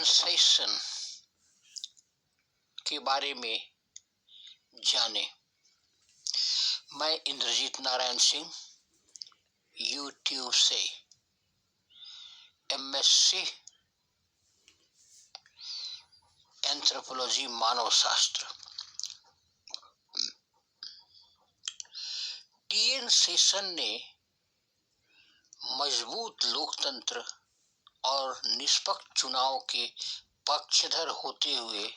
Session के बारे में जाने। मैं इंद्रजीत नारायण सिंह यूट्यूब से एमएससी एंथ्रोपोलॉजी मानव शास्त्र। टीएन सेशन ने मजबूत लोकतंत्र और निष्पक्ष चुनाव के पक्षधर होते हुए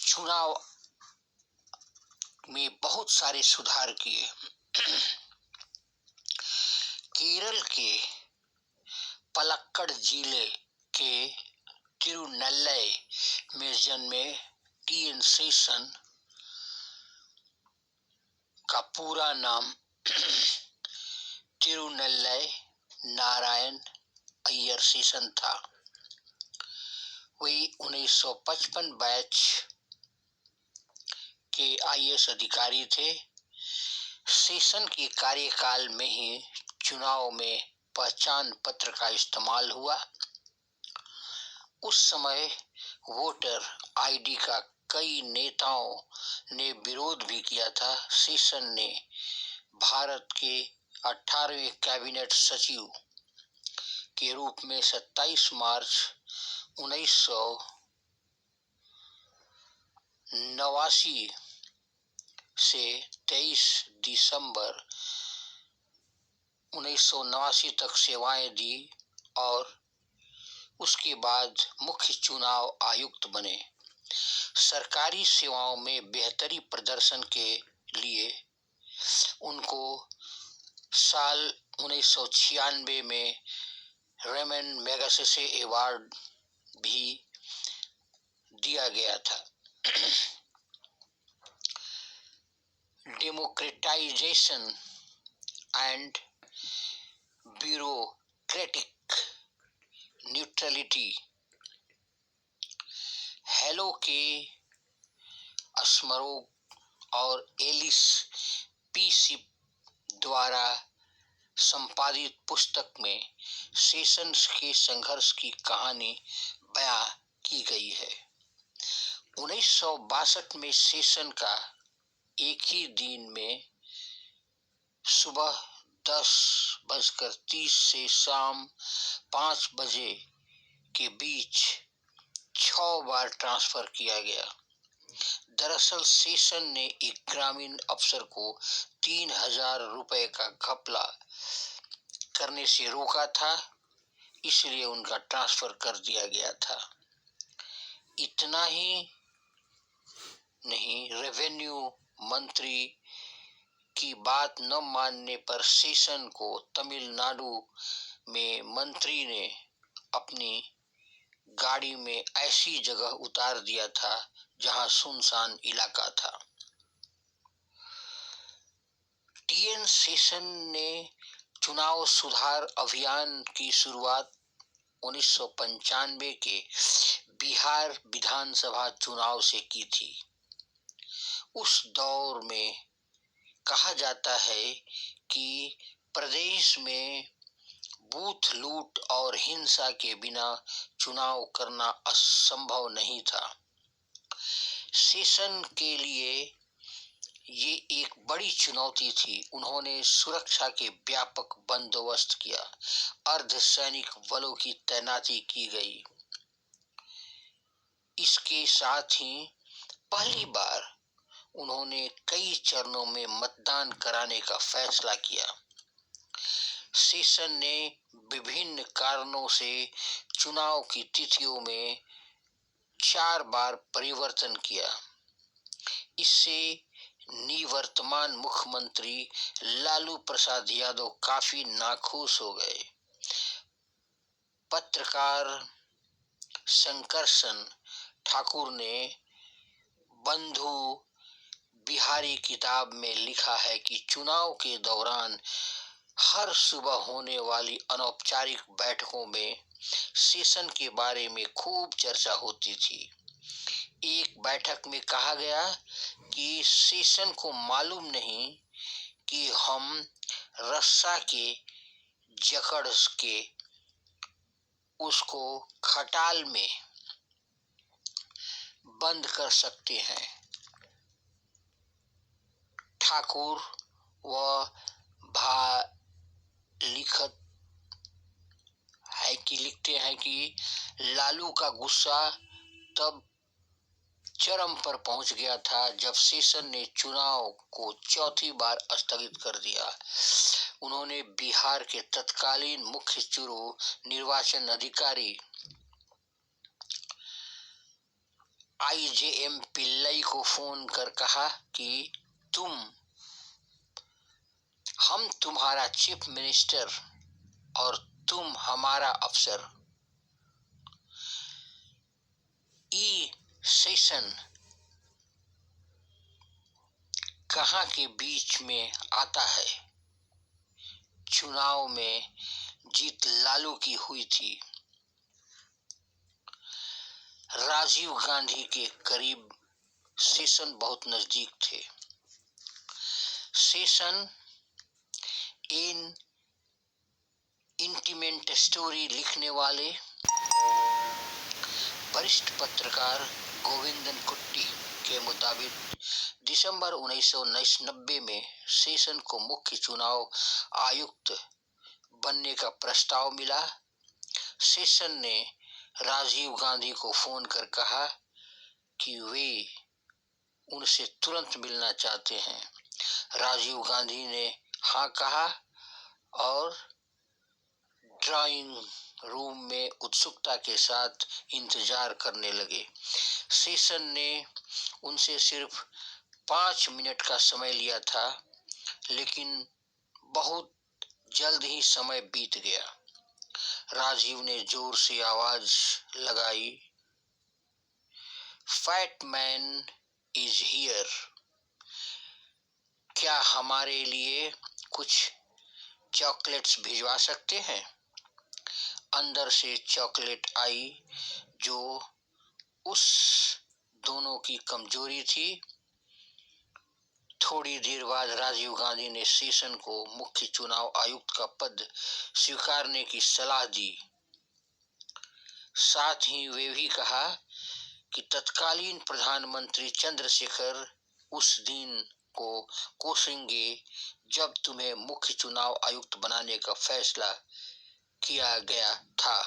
चुनाव में बहुत सारे सुधार किए। केरल के पलक्कड़ जिले के तिरुनेल्वेली में जन्मे टीएन सेशन का पूरा नाम तिरुनेल्वेली नारायण अय्यर सेशन था। वे 1955 बैच के आईएएस अधिकारी थे। सेशन के कार्यकाल में ही चुनाव में पहचान पत्र का इस्तेमाल हुआ। उस समय वोटर आईडी का कई नेताओं ने विरोध भी किया था। सेशन ने भारत के 18वें कैबिनेट सचिव के रूप में 27 मार्च 1989 से 23 दिसंबर 1989 तक सेवाएं दी और उसके बाद मुख्य चुनाव आयुक्त बने। सरकारी सेवाओं में बेहतरी प्रदर्शन के लिए उनको साल 1996 में रेमन मैगसेसे अवार्ड भी दिया गया था। Democratisation and bureaucratic neutrality hello के अस्मरोग और एलिस पी सिप द्वारा संपादित पुस्तक में सेशन के संघर्ष की कहानी बयां की गई है। 1962 में सेशन का एक ही दिन में सुबह 10:30 से शाम 5 बजे के बीच 6 बार ट्रांसफर किया गया। दरअसल सेशन ने एक ग्रामीण अफसर को 3000 रुपए का घपला करने से रोका था, इसलिए उनका ट्रांसफर कर दिया गया था। इतना ही नहीं, रेवेन्यू मंत्री की बात न मानने पर सेशन को तमिलनाडु में मंत्री ने अपनी गाड़ी में ऐसी जगह उतार दिया था जहां सुनसान इलाका था। टीएन सेशन ने चुनाव सुधार अभियान की शुरुआत 1995 के बिहार विधानसभा चुनाव से की थी। उस दौर में कहा जाता है कि प्रदेश में बूथ लूट और हिंसा के बिना चुनाव करना असंभव नहीं था। सेशन के लिए ये एक बड़ी चुनौती थी। उन्होंने सुरक्षा के व्यापक बंदोबस्त किया, अर्धसैनिक बलों की तैनाती की गई। इसके साथ ही पहली बार उन्होंने कई चरणों में मतदान कराने का फैसला किया। सेशन ने विभिन्न कारणों से चुनाव की तिथियों में 4 बार परिवर्तन किया। इससे निवर्तमान मुख्यमंत्री लालू प्रसाद यादव काफी नाखुश हो गए। पत्रकार शंकरसन ठाकुर ने बंधु बिहारी किताब में लिखा है कि चुनाव के दौरान हर सुबह होने वाली अनौपचारिक बैठकों में सेशन के बारे में खूब चर्चा होती थी। एक बैठक में कहा गया कि सेशन को मालूम नहीं कि हम रस्सा के जकड़ के उसको खटाल में बंद कर सकते हैं। ठाकुर व भा लिखत है कि लिखते हैं कि लालू का गुस्सा तब चरम पर पहुंच गया था जब सेशन ने चुनाव को चौथी बार स्थगित कर दिया। उन्होंने बिहार के तत्कालीन मुख्य चुनाव निर्वाचन अधिकारी IJM पिल्लई को फोन कर कहा कि हम तुम्हारा चीफ मिनिस्टर और तुम हमारा अफसर। सेशन कहाँ के बीच में आता है। चुनाव में जीत लालू की हुई थी। राजीव गांधी के करीब सेशन बहुत नजदीक थे। सेशन इंटीमेंट स्टोरी लिखने वाले वरिष्ठ पत्रकार गोविंदन कुट्टी के मुताबिक दिसंबर 1990 में सेशन को मुख्य चुनाव आयुक्त बनने का प्रस्ताव मिला। सेशन ने राजीव गांधी को फोन कर कहा कि वे उनसे तुरंत मिलना चाहते हैं। राजीव गांधी ने हाँ कहा और ड्राइंग रूम में उत्सुकता के साथ इंतजार करने लगे। सेशन ने उनसे सिर्फ 5 मिनट का समय लिया था, लेकिन बहुत जल्द ही समय बीत गया। राजीव ने जोर से आवाज लगाई, फैट मैन इज हियर। क्या हमारे लिए कुछ चॉकलेट्स भिजवा सकते हैं? अंदर से चॉकलेट आई, जो उस दोनों की कमजोरी थी। थोड़ी देर बाद राजीव गांधी ने सेशन को मुख्य चुनाव आयुक्त का पद स्वीकारने की सलाह दी। साथ ही वे भी कहा कि तत्कालीन प्रधानमंत्री चंद्रशेखर उस दिन को कोसेंगे जब तुम्हें मुख्य चुनाव आयुक्त बनाने का फैसला किया गया था।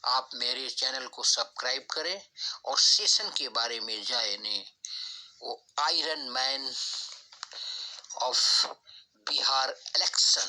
आप मेरे चैनल को सब्सक्राइब करें और सेशन के बारे में जानें। वो iron man of Bihar election.